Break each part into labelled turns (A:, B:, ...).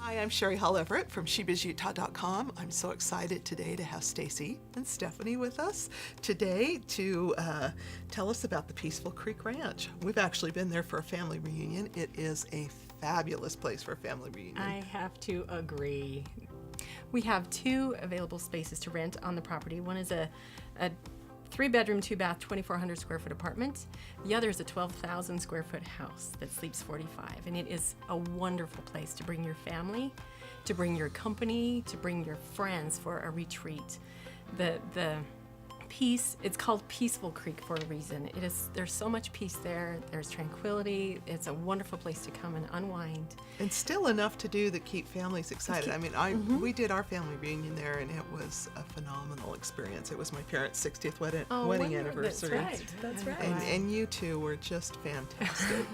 A: Hi, I'm Sherry Hall Everett from SheBizUtah.com. I'm so excited today to have Staci and Stefanie with us today to tell us about the Peaceful Creek Ranch. We've actually been there for a family reunion. It is a fabulous place for a family reunion.
B: I have to agree. We have 2 available spaces to rent on the property. One is a 3-bedroom, 2-bath, 2,400 square foot apartment. The other is a 12,000 square foot house that sleeps 45. And it is a wonderful place to bring your family, to bring your company, to bring your friends for a retreat. The peace, it's called Peaceful Creek for a reason. There's so much peace there. There's tranquility. It's a wonderful place to come and unwind.
A: And still enough to do that keep families excited. We did our family reunion there, and it was a phenomenal experience. It was my parents' 60th wedding anniversary.
B: That's right.
A: And you two were just fantastic.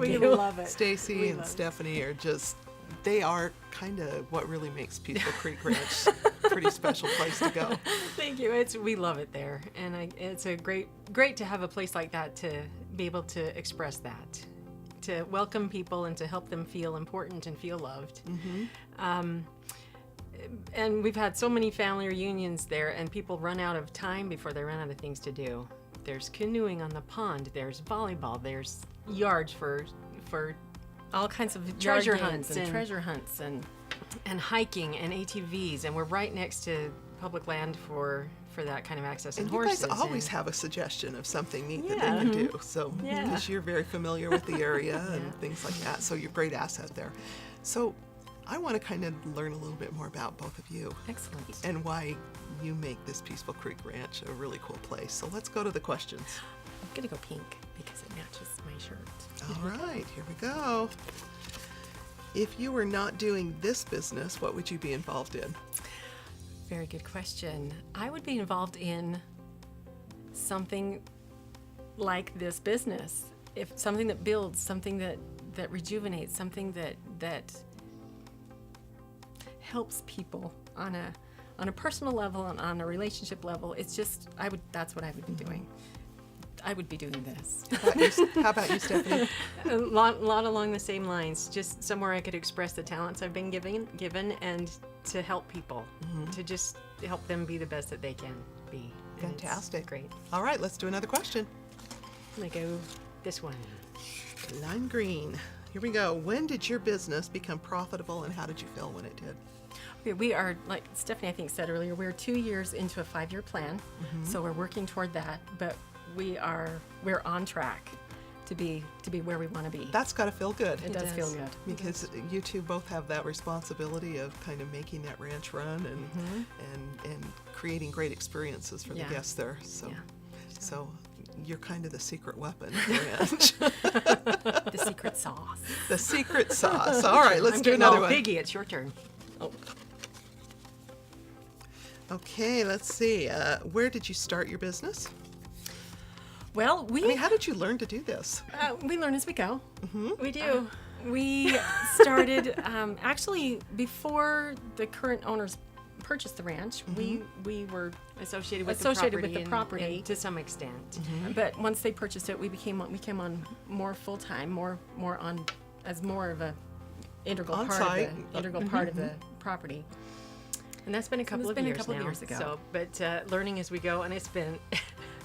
B: We love it.
A: Staci and Stefanie are just, they are kind of what really makes Peaceful Creek Ranch a pretty special place to go.
B: Thank you. We love it there, and it's a great to have a place like that to be able to express that, to welcome people and to help them feel important and feel loved. Mm-hmm. And we've had so many family reunions there, and people run out of time before they run out of things to do. There's canoeing on the pond. There's volleyball. There's yards for all kinds of treasure hunts and hiking and ATVs, and we're right next to public land for that kind of access and horses.
A: You guys always have a suggestion of something neat that they can do, so because you're very familiar with the area and things like that, so you're a great asset there. So I want to kind of learn a little bit more about both of you.
B: Excellent.
A: And why you make this Peaceful Creek Ranch a really cool place. So let's go to the questions.
B: I'm gonna go pink because it matches my shirt.
A: All right, here we go. If you were not doing this business, what would you be involved in?
B: Very good question. I would be involved in something like this business. If something that builds, something that rejuvenates, something that helps people on a personal level and on a relationship level. It's just that's what I would be doing. I would be doing this.
A: How about you, Stefanie?
B: A lot along the same lines. Just somewhere I could express the talents I've been given, and to help people, to just help them be the best that they can be. And
A: Fantastic.
B: Great.
A: All right, let's do another question.
B: I'm gonna go this one.
A: Lime green. Here we go. When did your business become profitable, and how did you feel when it did?
B: Okay, we are, like Stefanie I think said earlier, we're 2 years into a 5-year plan, so we're working toward that. But we're on track to be where we want to be.
A: That's got to feel good.
B: It does feel good.
A: Because you two both have that responsibility of kind of making that ranch run and creating great experiences for the guests there. So you're kind of the secret weapon of the ranch.
B: The secret sauce.
A: The secret sauce. All right, let's do another one.
B: Piggy, it's your turn. Oh.
A: Okay, let's see. Where did you start your business?
B: Well,
A: how did you learn to do this?
B: We learn as we go. We do. We started actually before the current owners purchased the ranch. We were associated with the property to some extent. But once they purchased it, we came on more full time, more on as more of a integral part of the property. And that's been a couple of years ago. So, but learning as we go, and it's been.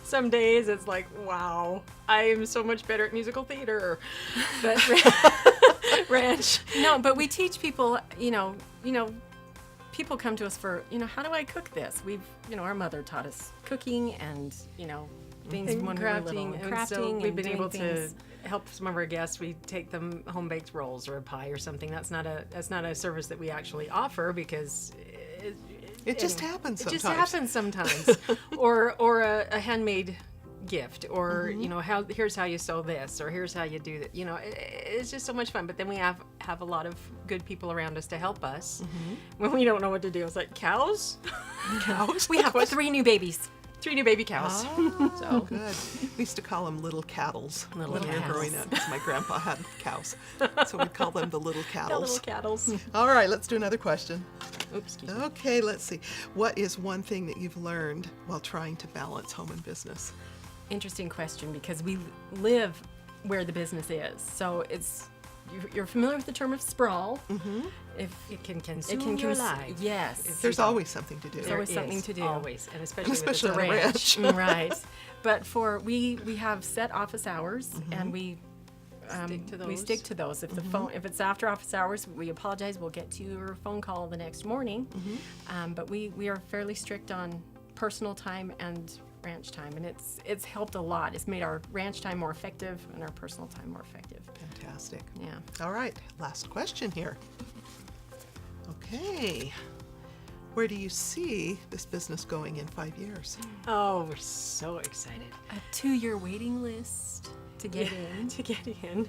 B: Some days it's like, wow, I am so much better at musical theater. But ranch. No, but we teach people, people come to us for, how do I cook this? Our mother taught us cooking and, things when crafting. And so we've been able to help some of our guests. We take them home baked rolls or a pie or something. That's not a service that we actually offer because
A: it just happens sometimes.
B: It just happens sometimes. or a handmade gift, or here's how you sew this, or here's how you do that. It's just so much fun. But then we have a lot of good people around us to help us when we don't know what to do. It's like cows. We have 3 new babies. 3 new baby cows.
A: Oh, so good. We used to call them little cattles when we were growing up because my grandpa had cows. So we'd call them the little cattles.
B: The little cattles.
A: All right, let's do another question.
B: Oops, excuse me.
A: Okay, let's see. What is one thing that you've learned while trying to balance home and business?
B: Interesting question, because we live where the business is. So you're familiar with the term of sprawl.
C: It can consume your life.
B: Yes.
A: There's always something to do.
B: There's always something to do.
C: Always, and
A: especially
C: especially
A: on
C: with
A: a ranch.
B: Right. But we have set office hours, and we stick to those. If if it's after office hours, we apologize. We'll get to your phone call the next morning. But we are fairly strict on personal time and ranch time, and it's helped a lot. It's made our ranch time more effective and our personal time more effective.
A: Fantastic.
B: Yeah.
A: All right, last question here. Okay. Where do you see this business going in 5 years?
C: Oh, we're so excited.
B: A 2-year waiting list to get in.
C: To get in.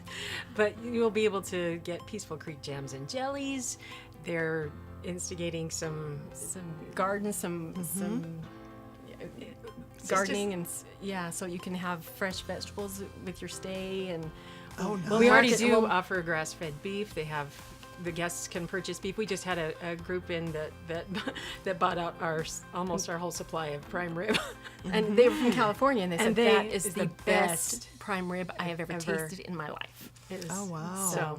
C: But you'll be able to get Peaceful Creek jams and jellies. They're instigating some
B: Gardens, some gardening, and so you can have fresh vegetables with your stay. And
A: Oh, no.
C: Well, we already do offer grass-fed beef. The guests can purchase beef. We just had a group in that bought out almost our whole supply of prime rib.
B: And they were from California, and they said that is
C: is
B: the best prime rib I have ever tasted in my life.
C: It is,
A: Oh, wow.
C: So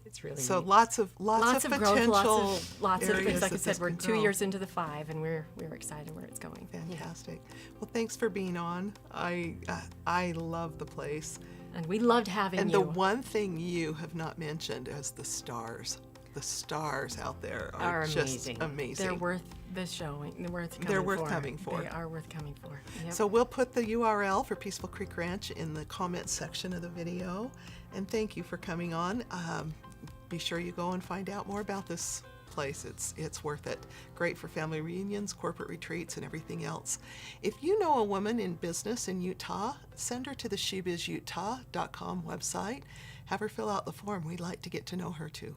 C: it's really
A: So
C: neat.
A: lots of
B: Lots of growth,
A: potential
B: lots of
A: areas
B: things. Like I
A: that
B: said,
A: this
B: we're
A: can
B: 2
A: grow.
B: years into the 5, and we're excited where it's going.
A: Fantastic. Well, thanks for being on. I love the place.
B: And we loved having
A: And
B: you.
A: the one thing you have not mentioned is the stars. The stars out there are just
C: amazing.
A: amazing.
B: They're worth the showing.
A: They're worth coming for.
B: They are worth coming for. Yep.
A: So we'll put the URL for Peaceful Creek Ranch in the comments section of the video. And thank you for coming on. Be sure you go and find out more about this place. It's worth it. Great for family reunions, corporate retreats, and everything else. If you know a woman in business in Utah, send her to the SheBizUtah.com website. Have her fill out the form. We'd like to get to know her too.